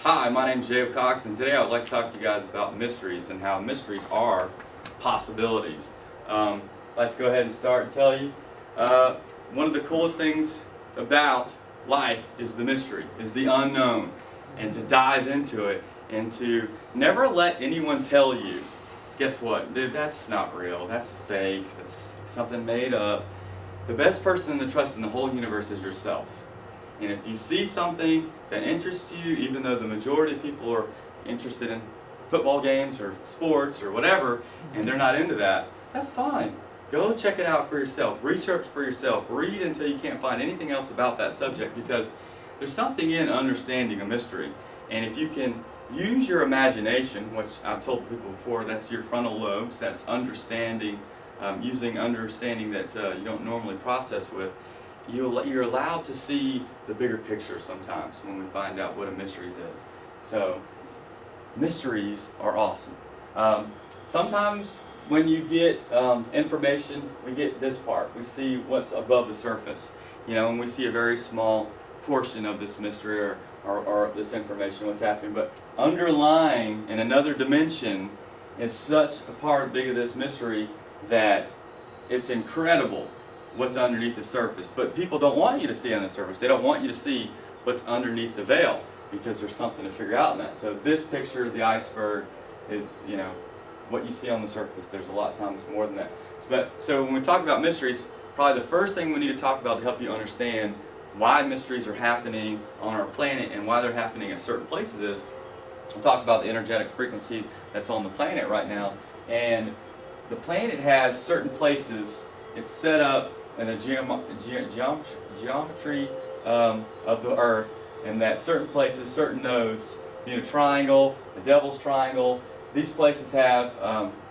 Hi, my name is Jacob Cox, and today I would like to talk to you guys about mysteries and how mysteries are possibilities. I'd like to go ahead and start and tell you one of the coolest things about life is the mystery, is the unknown, and to dive into it and to never let anyone tell you, guess what, dude, that's not real, that's fake, that's something made up. The best person to trust in the whole universe is yourself. And if you see something that interests you, even though the majority of people are interested in football games or sports or whatever, and they're not into that, that's fine. Go check it out for yourself. Research for yourself. Read until you can't find anything else about that subject, because there's something in understanding a mystery. And if you can use your imagination, which I've told people before, that's your frontal lobes, that's understanding, using understanding that you don't normally process with, you're allowed to see the bigger picture sometimes when we find out what a mystery is. So, mysteries are awesome. Sometimes when you get information, we get this part. We see what's above the surface. You know, and we see a very small portion of this mystery or this information, what's happening. But underlying in another dimension is such a part big of this mystery that it's incredible what's underneath the surface. But people don't want you to see on the surface. They don't want you to see what's underneath the veil, because there's something to figure out in that. So this picture, the iceberg, you know, what you see on the surface, there's a lot of times more than that. So when we talk about mysteries, probably the first thing we need to talk about to help you understand why mysteries are happening on our planet and why they're happening at certain places is, we'll talk about the energetic frequency that's on the planet right now. And the planet has certain places, it's set up in a geometry of the Earth, and that certain places, certain nodes, being a triangle, the Devil's Triangle, these places have,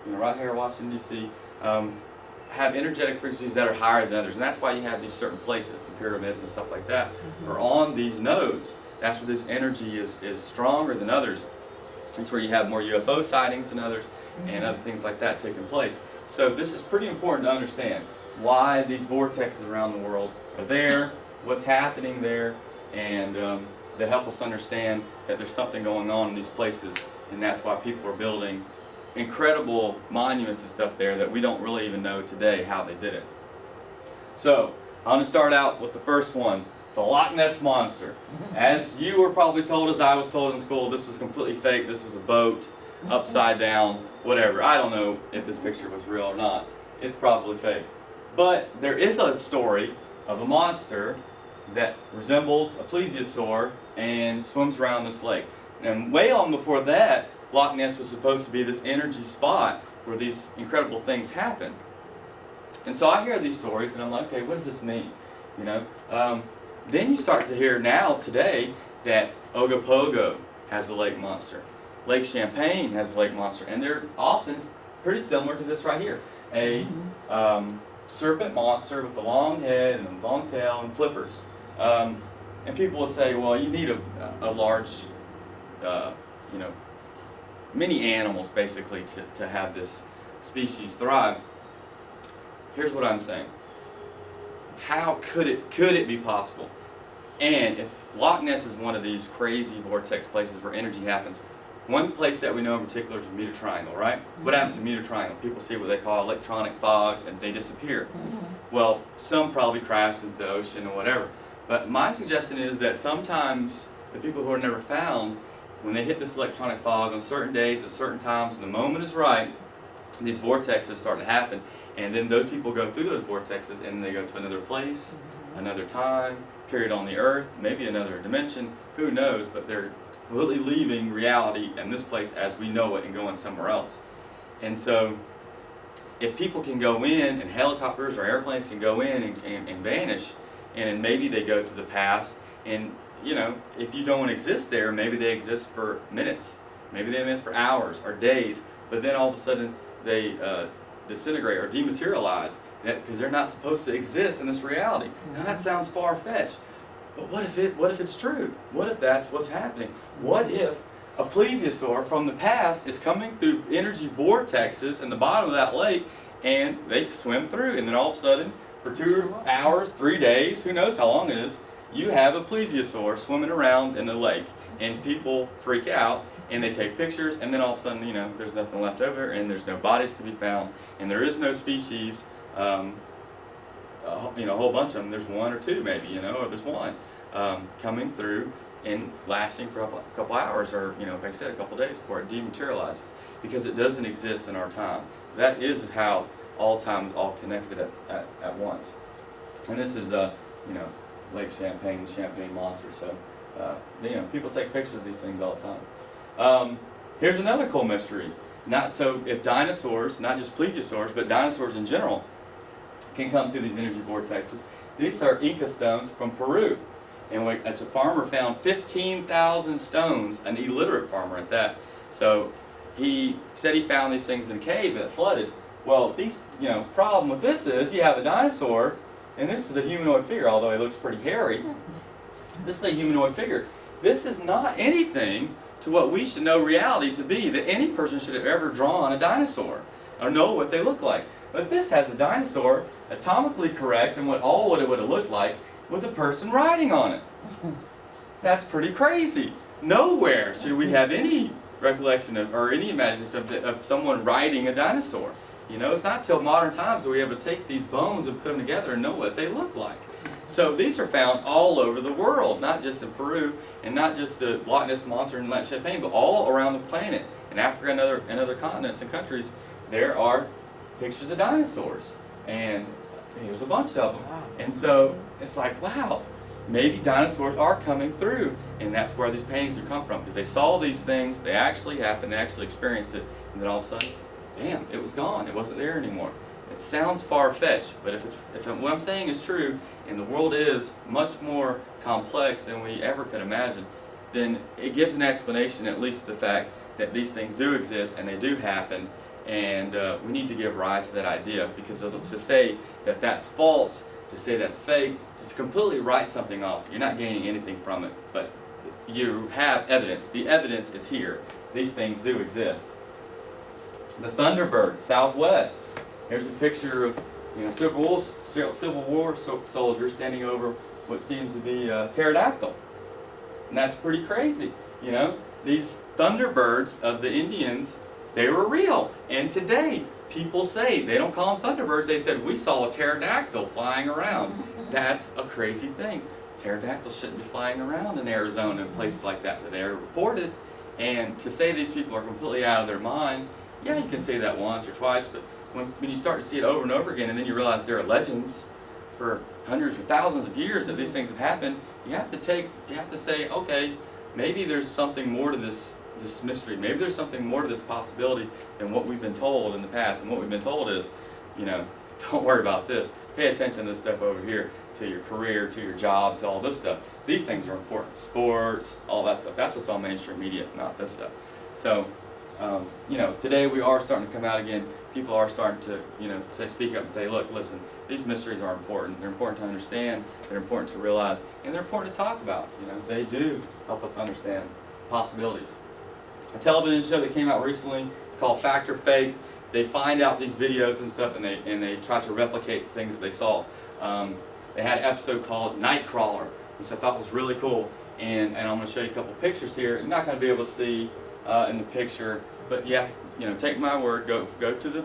you know, right here in Washington, D.C., have energetic frequencies that are higher than others. And that's why you have these certain places, the pyramids and stuff like that, are on these nodes. That's where this energy is stronger than others. It's where you have more UFO sightings than others and other things like that taking place. So this is pretty important to understand why these vortexes around the world are there, what's happening there, and to help us understand that there's something going on in these places, and that's why people are building incredible monuments and stuff there that we don't really even know today how they did it. So I'm going to start out with the first one, the Loch Ness Monster. As you were probably told, as I was told in school, this was completely fake, this was a boat, upside down, whatever. I don't know if this picture was real or not. It's probably fake. But there is a story of a monster that resembles a plesiosaur and swims around this lake. And way on before that, Loch Ness was supposed to be this energy spot where these incredible things happen. And so I hear these stories and I'm like, okay, what does this mean? You know? Then you start to hear now, today, that Ogopogo has a lake monster. Lake Champlain has a lake monster. And they're often pretty similar to this right here. A serpent monster with a long head and a long tail and flippers. And people would say, well, you need a large, you know, many animals basically to have this species thrive. Here's what I'm saying. How could it be possible? And if Loch Ness is one of these crazy vortex places where energy happens, one place that we know in particular is the Bermuda Triangle, right? What happens in the Bermuda Triangle? People see what they call electronic fogs and they disappear. Well, some probably crash into the ocean or whatever. But my suggestion is that sometimes the people who are never found, when they hit this electronic fog on certain days at certain times, when the moment is right, these vortexes start to happen. And then those people go through those vortexes and they go to another place, another time, period on the earth, maybe another dimension, who knows, but they're completely leaving reality and this place as we know it and going somewhere else. And so if people can go in, and helicopters or airplanes can go in and vanish, and maybe they go to the past, and you know, if you don't exist there, maybe they exist for minutes, maybe they exist for hours or days, but then all of a sudden they disintegrate or dematerialize because they're not supposed to exist in this reality. Now that sounds far-fetched, but what if it's true? What if that's what's happening? What if a plesiosaur from the past is coming through energy vortexes in the bottom of that lake, and they swim through, and then all of a sudden, for 2 hours, 3 days, who knows how long it is, you have a plesiosaur swimming around in the lake. and people freak out, and they take pictures, and then all of a sudden, you know, there's nothing left over, and there's no bodies to be found, and there is no species, you know, a whole bunch of them. There's one or two maybe, you know, or there's one coming through and lasting for a couple hours, or, you know, like I said, a couple days before it dematerializes, because it doesn't exist in our time. That is how all time is all connected at once. And this is, you know, Lake Champlain, the Champagne monster. So, you know, people take pictures of these things all the time. Here's another cool mystery. If dinosaurs, not just plesiosaurs, but dinosaurs in general, can come through these energy vortexes. These are Inca stones from Peru. And a farmer found 15,000 stones, an illiterate farmer at that. So he said he found these things in a cave that flooded. Well, you know, problem with this is you have a dinosaur, and this is a humanoid figure, although he looks pretty hairy. This is a humanoid figure. This is not anything to what we should know reality to be, that any person should have ever drawn a dinosaur or know what they look like. But this has a dinosaur atomically correct and what it would have looked like with a person riding on it. That's pretty crazy. Nowhere should we have any recollection of, or any imagination of someone riding a dinosaur. You know, it's not till modern times that we able to take these bones and put them together and know what they look like. So these are found all over the world, not just in Peru, and not just the Loch Ness monster and Lake Champlain, but all around the planet. In Africa and other continents and countries, there are pictures of dinosaurs. And here's a bunch of them. And so it's like, wow, maybe dinosaurs are coming through. And that's where these paintings have come from, because they saw these things, they actually happened, they actually experienced it, and then all of a sudden, bam, it was gone. It wasn't there anymore. It sounds far-fetched, but if what I'm saying is true, and the world is much more complex than we ever could imagine, then it gives an explanation, at least to the fact that these things do exist and they do happen, and we need to give rise to that idea, because to say that that's false, to say that's fake, to completely write something off, you're not gaining anything from it, but you have evidence. The evidence is here. These things do exist. The Thunderbird, Southwest. Here's a picture of, you know, Civil War soldiers standing over what seems to be a pterodactyl, and that's pretty crazy. You know, these Thunderbirds of the Indians, they were real, and today people say, they don't call them Thunderbirds, they said, we saw a pterodactyl flying around. That's a crazy thing. Pterodactyls shouldn't be flying around in Arizona and places like that that are reported. And to say these people are completely out of their mind, yeah, you can say that once or twice, but when you start to see it over and over again, and then you realize there are legends for hundreds or thousands of years that these things have happened, you have to say, okay, maybe there's something more to this mystery. Maybe there's something more to this possibility than what we've been told in the past. And what we've been told is, you know, don't worry about this. Pay attention to this stuff over here, to your career, to your job, to all this stuff. These things are important. Sports, all that stuff. That's what's on mainstream media, not this stuff. So, you know, today we are starting to come out again. People are starting to, you know, speak up and say, look, listen, these mysteries are important. They're important to understand. They're important to realize. And they're important to talk about. You know, they do help us understand possibilities. A television show that came out recently, it's called Fact or Fake. They find out these videos and stuff, and they try to replicate things that they saw. They had an episode called Nightcrawler, which I thought was really cool. And I'm going to show you a couple pictures here. You're not going to be able to see in the picture, but yeah, you know, take my word. Go to the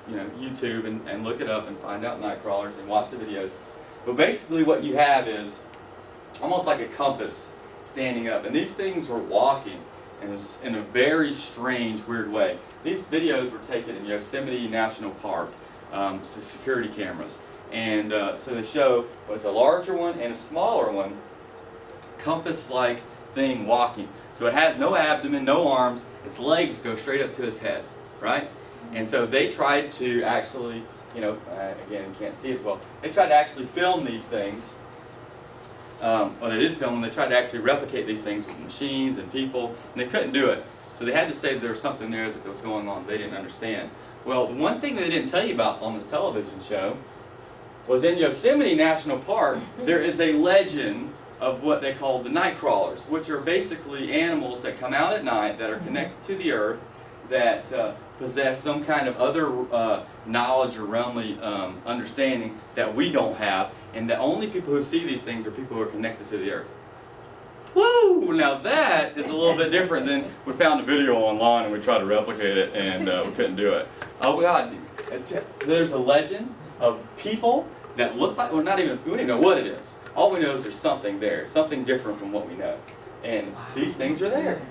you know, YouTube and look it up and find out Nightcrawlers and watch the videos. But basically, what you have is almost like a compass standing up, and these things were walking in a very strange, weird way. These videos were taken in Yosemite National Park, security cameras, and so they show both a larger one and a smaller one, compass-like thing walking. So it has no abdomen, no arms. Its legs go straight up to its head, right? And so they tried to actually, you know, again, you can't see it well. They tried to actually film these things. Well, they did film them. They tried to actually replicate these things with machines and people, and they couldn't do it. So they had to say that there was something there that was going on they didn't understand. Well, the one thing they didn't tell you about on this television show was in Yosemite National Park, there is a legend of what they call the Nightcrawlers, which are basically animals that come out at night that are connected to the earth, that possess some kind of other knowledge or realmly understanding that we don't have, and the only people who see these things are people who are connected to the earth. woo! Now that is a little bit different than we found a video online and we tried to replicate it and we couldn't do it. Oh God, there's a legend of people that look like, well, not even, we don't even know what it is. All we know is there's something there, something different from what we know. And these things are there.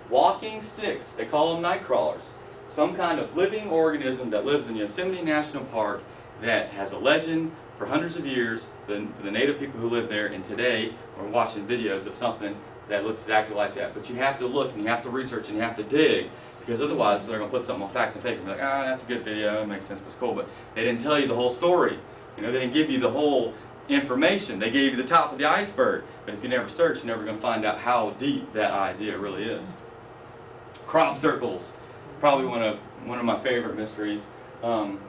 Walking sticks, they call them Nightcrawlers. Some kind of living organism that lives in Yosemite National Park that has a legend for hundreds of years for the native people who live there, and today we're watching videos of something that looks exactly like that. But you have to look and you have to research and you have to dig, because otherwise they're going to put something on Fact and Fake and be like, ah, that's a good video, it makes sense, but it's cool. But they didn't tell you the whole story. You know, they didn't give you the whole information. They gave you the top of the iceberg. But if you never search, you're never going to find out how deep that idea really is. Crop circles, probably one of my favorite mysteries. You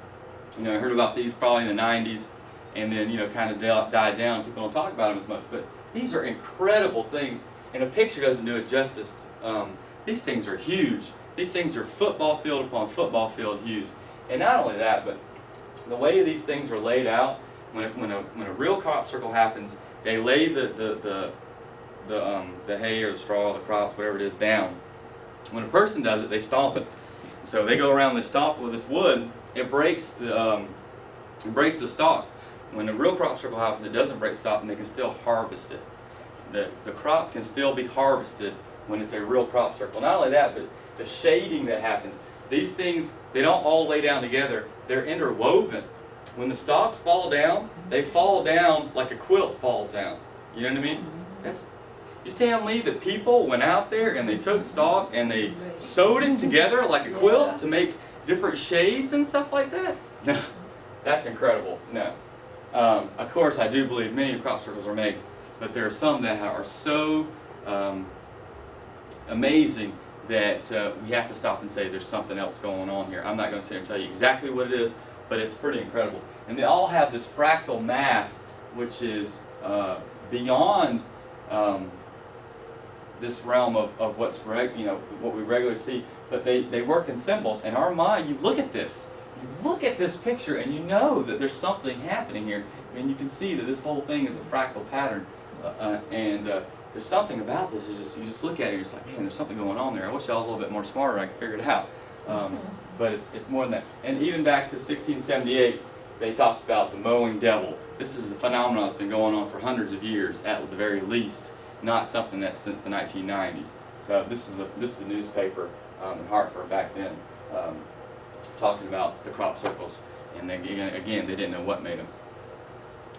know, I heard about these probably in the 90s, and then, you know, kind of died down. People don't talk about them as much, but these are incredible things, and a picture doesn't do it justice. These things are huge. These things are football field upon football field huge. And not only that, but the way these things are laid out, when a real crop circle happens, they lay the hay or the straw, the crops, whatever it is, down. When a person does it, they stomp it. So they go around, they stomp with this wood. It breaks the stalks. When a real crop circle happens, it doesn't break the stalk, and they can still harvest it. The crop can still be harvested when it's a real crop circle. Not only that, but the shading that happens. These things, they don't all lay down together. They're interwoven. When the stalks fall down, they fall down like a quilt falls down. You know what I mean? You telling me that people went out there and they took stalk and they sewed it together like a quilt to make different shades and stuff like that? No, that's incredible. No. Of course, I do believe many crop circles are made, but there are some that are so amazing that we have to stop and say there's something else going on here. I'm not going to sit here and tell you exactly what it is, but it's pretty incredible. And they all have this fractal math, which is beyond this realm of what's what we regularly see. But they work in symbols. And our mind, you look at this picture, and you know that there's something happening here. I mean, you can see that this whole thing is a fractal pattern, and there's something about this. You just look at it, and you're just like, man, there's something going on there. I wish I was a little bit more smarter. I could figure it out. But it's more than that. And even back to 1678, they talked about the mowing devil. This is the phenomenon that's been going on for hundreds of years, at the very least. Not something that's since the 1990s. So this is the newspaper in Hartford back then, talking about the crop circles. And then, again, they didn't know what made them.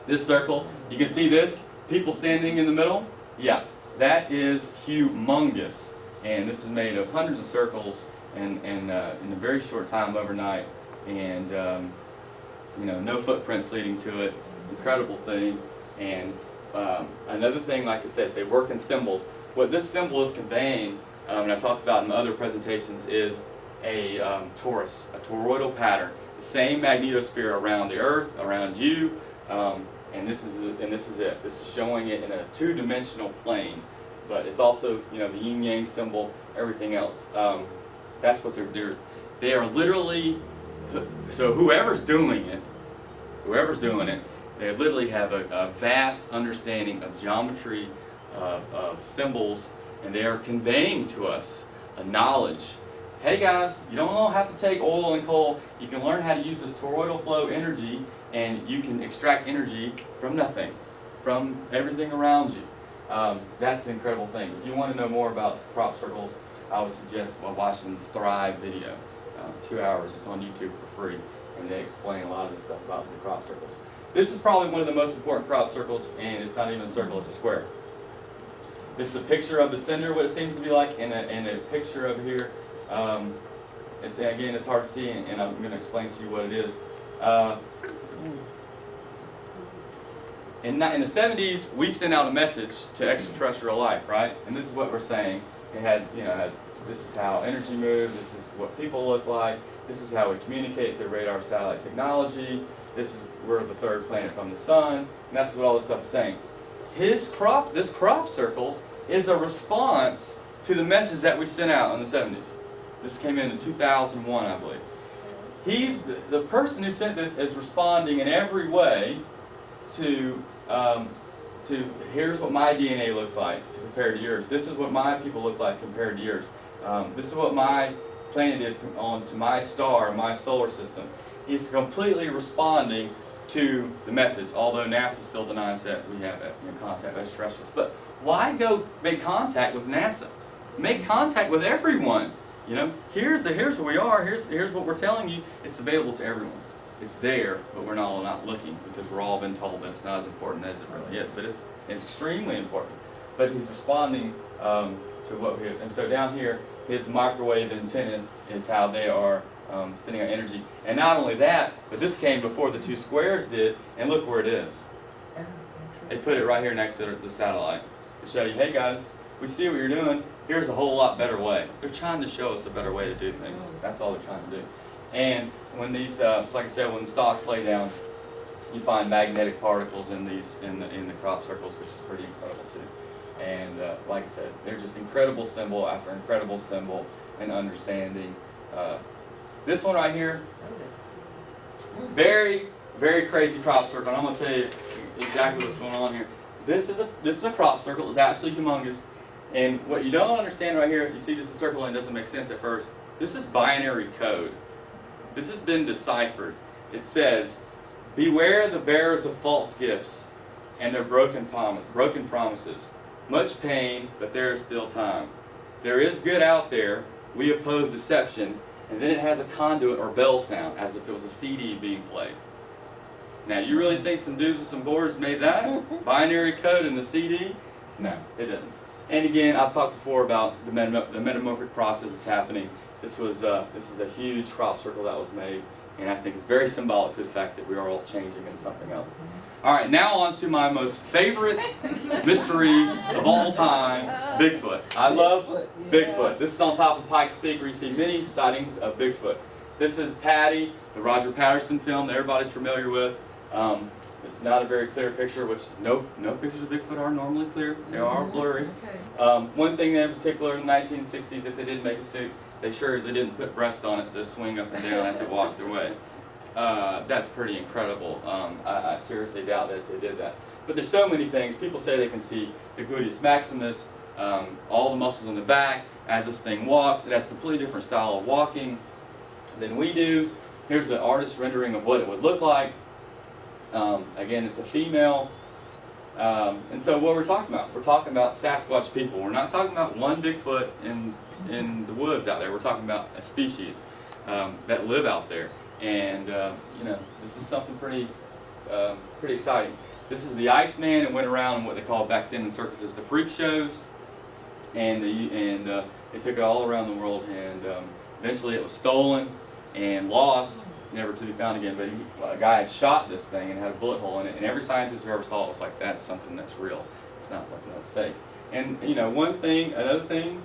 This circle, you can see this, people standing in the middle. Yeah, that is humongous. And this is made of hundreds of circles and in a very short time overnight. And you know, no footprints leading to it. Incredible thing. And another thing, like I said, they work in symbols. What this symbol is conveying, and I've talked about in other presentations, is a torus, a toroidal pattern. The same magnetosphere around the Earth, around you, and this is it. This is showing it in a two-dimensional plane. But it's also, you know, the yin-yang symbol, everything else. That's what they are literally. So whoever's doing it, they literally have a vast understanding of geometry, of symbols, and they are conveying to us a knowledge. Hey guys, you don't have to take oil and coal. You can learn how to use this toroidal flow energy, and you can extract energy from nothing, from everything around you. That's the incredible thing. If you want to know more about crop circles, I would suggest watching the Thrive video. 2 hours. It's on YouTube for free, and they explain a lot of this stuff about the crop circles. This is probably one of the most important crop circles, and it's not even a circle, it's a square. This is a picture of the center, what it seems to be like, and a picture over here. It's hard to see, and I'm going to explain to you what it is. In the 70s, we sent out a message to extraterrestrial life, right? And this is what we're saying. It had, this is how energy moves, this is what people look like, this is how we communicate through radar satellite technology, we're the third planet from the sun, and that's what all this stuff is saying. This crop circle is a response to the message that we sent out in the 70s. This came in 2001, I believe. The person who sent this is responding in every way to here's what my DNA looks like compared to yours. This is what my people look like compared to yours. This is what my planet is on to my star, my solar system. He's completely responding to the message, although NASA still denies that we have contact with extraterrestrials. But why go make contact with NASA? Make contact with everyone. You know, here's where we are. Here's what we're telling you. It's available to everyone. It's there, but we're not looking because we're all been told that it's not as important as it really is. But it's extremely important. But he's responding to what we have. And so down here, his microwave antenna is how they are sending out energy. And not only that, but this came before the two squares did, and look where it is. They put it right here next to the satellite to show you, hey guys, we see what you're doing. Here's a whole lot better way. They're trying to show us a better way to do things. That's all they're trying to do. And when these, just like I said, when the stalks lay down, you find magnetic particles in these in the crop circles, which is pretty incredible too. And like I said, they're just incredible symbol after incredible symbol and understanding. This one right here, very, very crazy crop circle. And I'm going to tell you exactly what's going on here. This is a crop circle. It's absolutely humongous. And what you don't understand right here, you see just a circle and it doesn't make sense at first. This is binary code. This has been deciphered. It says, beware the bearers of false gifts and their broken promises. Much pain, but there is still time. There is good out there. We oppose deception. And then it has a conduit or bell sound, as if it was a CD being played. Now, you really think some dudes with some boards made that? Binary code in the CD? No, it didn't. And again, I've talked before about the metamorphic process that's happening. This is a huge crop circle that was made, and I think it's very symbolic to the fact that we are all changing into something else. All right, now on to my most favorite mystery of all time, Bigfoot. I love Bigfoot. This is on top of Pikes Peak, where you see many sightings of Bigfoot. This is Patty, the Roger Patterson film that everybody's familiar with. It's not a very clear picture, which no pictures of Bigfoot are normally clear. They are blurry. One thing in particular in the 1960s, if they didn't make a suit, they didn't put breast on it to swing up and down as it walked away. That's pretty incredible. I seriously doubt that they did that. But there's so many things. People say they can see the gluteus maximus, all the muscles in the back as this thing walks. It has a completely different style of walking than we do. Here's the artist's rendering of what it would look like. Again, it's a female. And so what we're talking about Sasquatch people. We're not talking about one Bigfoot in the woods out there. We're talking about a species that live out there. And you know, this is something pretty exciting. This is the Iceman. It went around in what they called back then in circuses the freak shows, and they took it all around the world. And eventually, it was stolen and lost, never to be found again. But a guy had shot this thing and had a bullet hole in it. And every scientist who ever saw it was like, "That's something that's real. It's not something that's fake." And you know, another thing.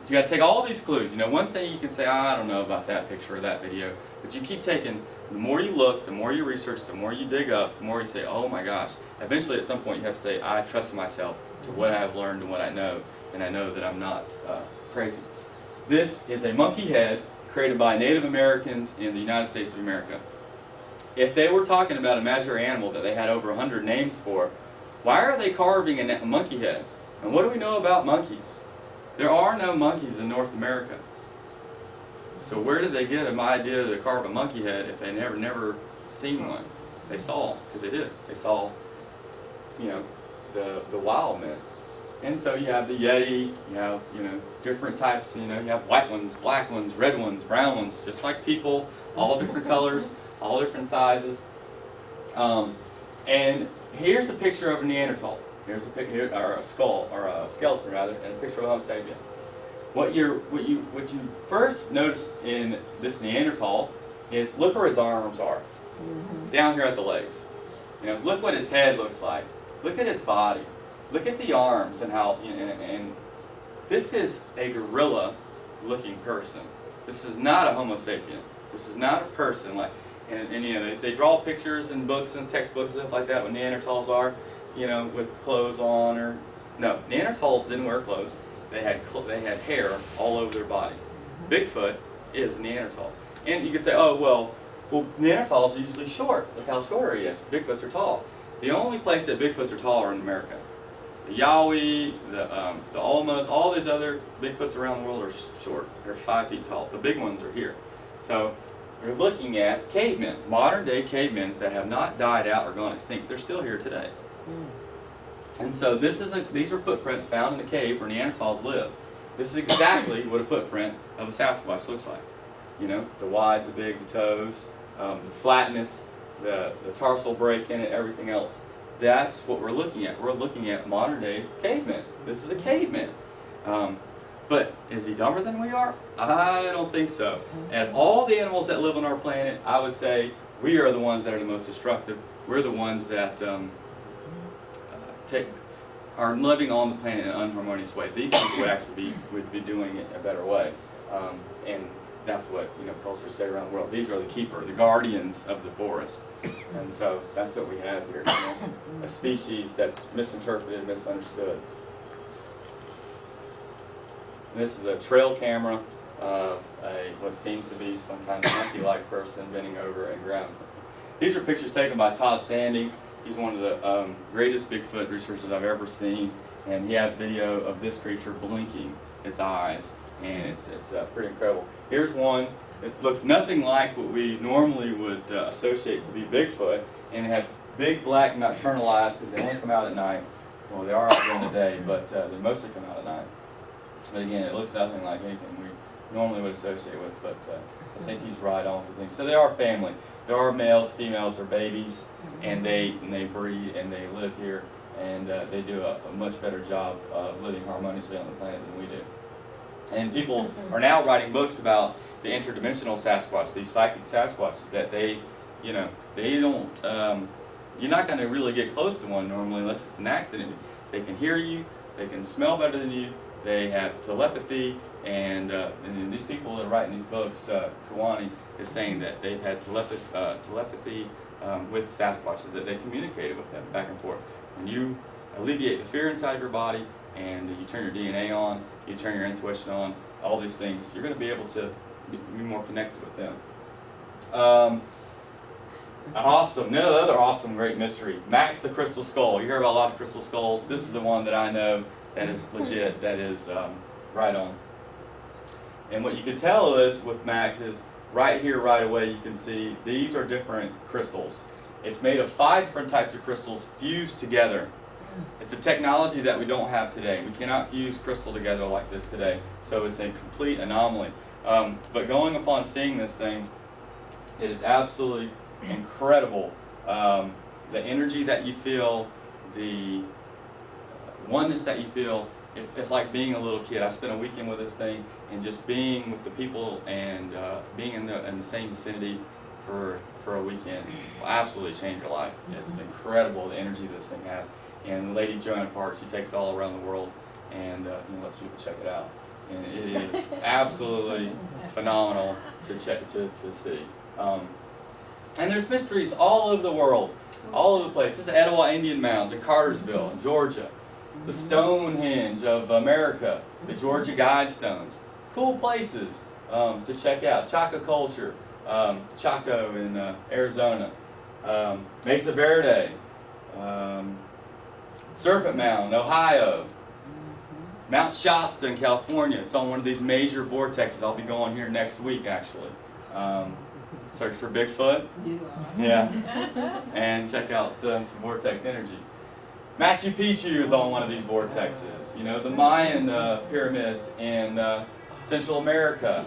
You got to take all these clues. You know, one thing you can say, I don't know about that picture or that video, but you keep taking. The more you look, the more you research, the more you dig up, the more you say, oh my gosh. Eventually, at some point, you have to say, I trust myself to what I've learned and what I know, and I know that I'm not crazy. This is a monkey head created by Native Americans in the United States of America. If they were talking about a imaginary animal that they had over 100 names for, why are they carving a monkey head? And what do we know about monkeys? There are no monkeys in North America. So where did they get an idea to carve a monkey head if they never seen one? They saw, because they did. They saw, you know, the wild men. And so you have the Yeti, you have, you know, different types, you know, you have white ones, black ones, red ones, brown ones, just like people, all different colors, all different sizes. And here's a picture of a Neanderthal. Here's a picture, or a skull, or a skeleton rather, and a picture of a Homo sapien. What you first notice in this Neanderthal is look where his arms are, down here at the legs. You know, look what his head looks like. Look at his body. Look at the arms and how. And this is a gorilla-looking person. This is not a Homo sapien. This is not a person like. And you know, they draw pictures in books and textbooks and stuff like that when Neanderthals are, you know, with clothes on or no. Neanderthals didn't wear clothes. They had hair all over their bodies. Bigfoot is Neanderthal. And you could say, oh, well, Neanderthals are usually short. Look how short he is. Bigfoots are tall. The only place that Bigfoots are tall are in America. The Yowie, the Almas, all these other Bigfoots around the world are short. They're 5 feet tall. The big ones are here. So we're looking at cavemen, modern day cavemen that have not died out or gone extinct. They're still here today. And so these are footprints found in the cave where Neanderthals lived. This is exactly what a footprint of a Sasquatch looks like. You know, the wide, the big, the toes, the flatness, the tarsal break in it, everything else. That's what we're looking at. We're looking at modern day cavemen. This is a caveman. But is he dumber than we are? I don't think so. And of all the animals that live on our planet, I would say we are the ones that are the most destructive. We're the ones that are living on the planet in an unharmonious way. These people would actually be doing it a better way. And that's what cultures say around the world. These are the keeper, the guardians of the forest. And so that's what we have here. A species that's misinterpreted, misunderstood. And this is a trail camera of what seems to be some kind of monkey-like person bending over and grabbing something. These are pictures taken by Todd Standing. He's one of the greatest Bigfoot researchers I've ever seen, and he has video of this creature blinking its eyes, and it's pretty incredible. Here's one. It looks nothing like what we normally would associate to be Bigfoot, and it has big black nocturnal eyes because they only come out at night. Well, they are out during the day, but they mostly come out at night. But again, it looks nothing like anything we normally would associate with, but I think he's right on for things. So they are family. There are males, females, they're babies, and they breed and they live here, and they do a much better job of living harmoniously on the planet than we do. And people are now writing books about the interdimensional Sasquatch, these psychic Sasquatches, that they don't, you're not going to really get close to one normally unless it's an accident. They can hear you, they can smell better than you, they have telepathy, and these people that are writing these books, Kawani is saying that they've had telepathy with Sasquatches, that they communicated with them back and forth. When you alleviate the fear inside of your body, and you turn your DNA on, you turn your intuition on, all these things, you're going to be able to be more connected with them. Another awesome, great mystery. Max the Crystal Skull. You hear about a lot of crystal skulls. This is the one that I know that is legit, that is right on. And what you can tell is, with Max, is right here, right away, you can see these are different crystals. It's made of 5 different types of crystals fused together. It's a technology that we don't have today. We cannot fuse crystal together like this today, so it's a complete anomaly. But going upon seeing this thing, it is absolutely incredible. The energy that you feel, the oneness that you feel, it's like being a little kid. I spent a weekend with this thing, and just being with the people and being in the same vicinity for a weekend will absolutely change your life. It's incredible, the energy this thing has. And Lady Joanna Park, she takes it all around the world and lets people check it out. And it is absolutely phenomenal to see. And there's mysteries all over the world, all over the place. This is the Etowah Indian Mounds in Cartersville, in Georgia. The Stonehenge of America, the Georgia Guidestones. Cool places to check out. Chaco culture, Chaco in Arizona. Mesa Verde. Serpent Mound, Ohio. Mount Shasta in California. It's on one of these major vortexes. I'll be going here next week, actually. Search for Bigfoot. Yeah. And check out some vortex energy. Macchu Picchu is on one of these vortexes. You know, the Mayan pyramids in Central America.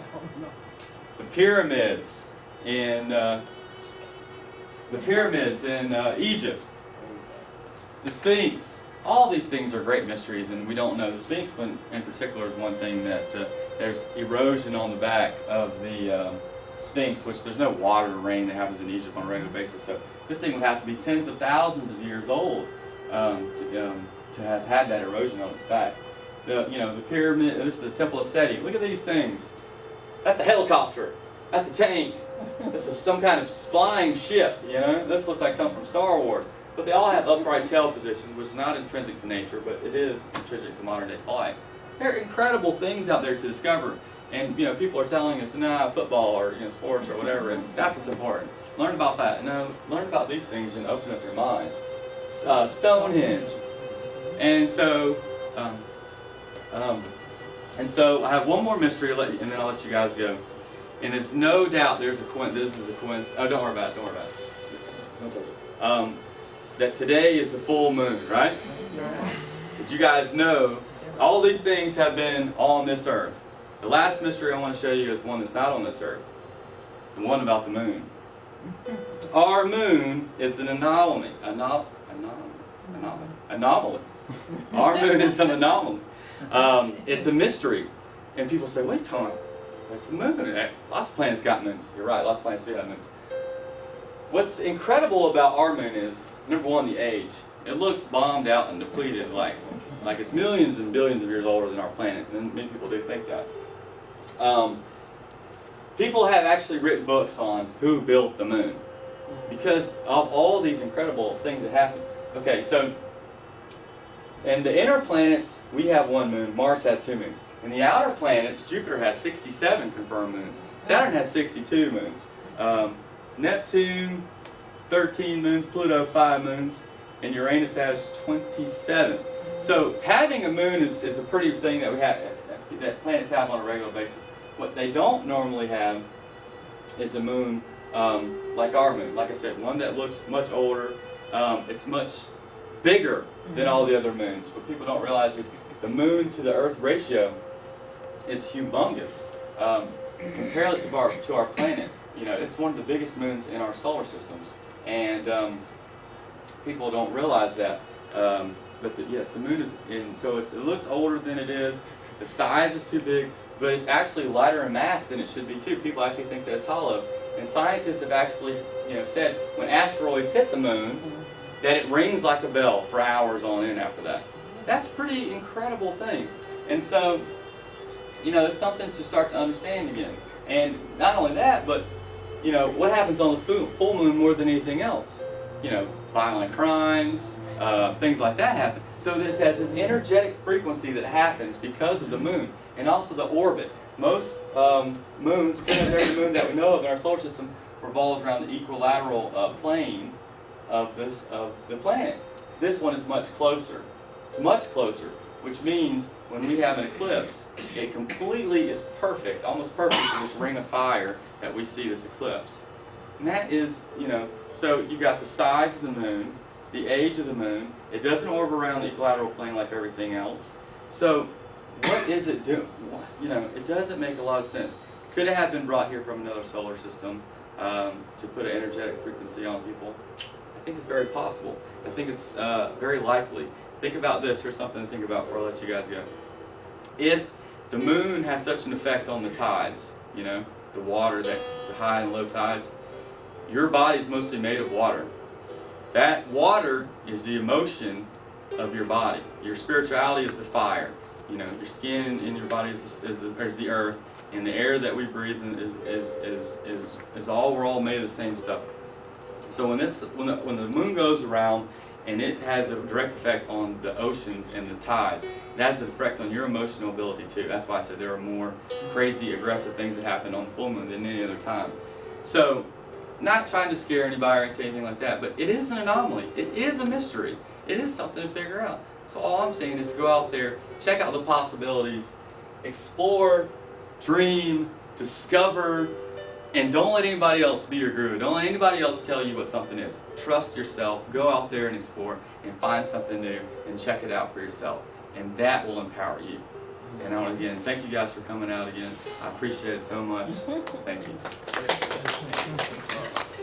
The pyramids in Egypt. The Sphinx. All these things are great mysteries, and we don't know. The Sphinx, in particular, is one thing that there's erosion on the back of the Sphinx, which there's no water or rain that happens in Egypt on a regular basis. So this thing would have to be tens of thousands of years old to have had that erosion on its back. The pyramid. This is the Temple of Seti. Look at these things. That's a helicopter. That's a tank. This is some kind of flying ship. You know, this looks like something from Star Wars. But they all have upright tail positions, which is not intrinsic to nature, but it is intrinsic to modern day flight. There are incredible things out there to discover. And people are telling us, nah, football or sports or whatever, that's what's important. Learn about that. No, learn about these things and open up your mind. Stonehenge. And so, I have one more mystery, and then I'll let you guys go. And it's no doubt there's a this is a coincidence. Oh, don't worry about it. Don't worry about it. Don't touch it. That today is the full moon, right? Did you guys know all these things have been on this earth? The last mystery I want to show you is one that's not on this earth. The one about the moon. Our moon is an anomaly. Anomaly. Our moon is an anomaly. It's a mystery. And people say, wait, Tom, what's the moon? Lots of planets got moons. You're right, lots of planets do have moons. What's incredible about our moon is, number one, the age. It looks bombed out and depleted, like it's millions and billions of years older than our planet. And many people do think that. People have actually written books on who built the moon because of all these incredible things that happen. Okay, so in the inner planets, we have one moon. Mars has 2 moons. In the outer planets, Jupiter has 67 confirmed moons. Saturn has 62 moons. Neptune, 13 moons. Pluto, 5 moons. And Uranus has 27. So having a moon is a pretty thing that that planets have on a regular basis. What they don't normally have is a moon like our moon. Like I said, one that looks much older. It's much bigger than all the other moons. What people don't realize is the moon to the Earth ratio is humongous compared to our planet. You know, it's one of the biggest moons in our solar systems, and people don't realize that. But yes, the moon is in. So it looks older than it is. The size is too big, but it's actually lighter in mass than it should be too. People actually think that it's hollow, and scientists have actually, said when asteroids hit the moon, that it rings like a bell for hours on end after that. That's a pretty incredible thing. And so, it's something to start to understand again. And not only that, but, what happens on the full moon more than anything else? Violent crimes, things like that happen. So this has this energetic frequency that happens because of the moon. And also the orbit. Most moons, pretty much every moon that we know of in our solar system, revolves around the equilateral plane of the planet. This one is much closer. It's much closer, which means when we have an eclipse, it completely is perfect, almost perfect for this ring of fire that we see this eclipse. And that is, so you got the size of the moon, the age of the moon. It doesn't orbit around the equilateral plane like everything else. So what is it doing? It doesn't make a lot of sense. Could it have been brought here from another solar system to put an energetic frequency on people? I think it's very possible. I think it's very likely. Think about this. Here's something to think about before I let you guys go. If the moon has such an effect on the tides, the water, the high and low tides, your body's mostly made of water. That water is the emotion of your body. Your spirituality is the fire. Your skin in your body is the earth, and the air that we breathe in is all, we're all made of the same stuff. So when the moon goes around and it has a direct effect on the oceans and the tides, it has an effect on your emotional ability too. That's why I said there are more crazy, aggressive things that happen on the full moon than any other time. So, not trying to scare anybody or say anything like that, but it is an anomaly. It is a mystery. It is something to figure out. So all I'm saying is to go out there, check out the possibilities, explore, dream, discover, and don't let anybody else be your guru. Don't let anybody else tell you what something is. Trust yourself. Go out there and explore and find something new and check it out for yourself. And that will empower you. And I want to again thank you guys for coming out again. I appreciate it so much. Thank you.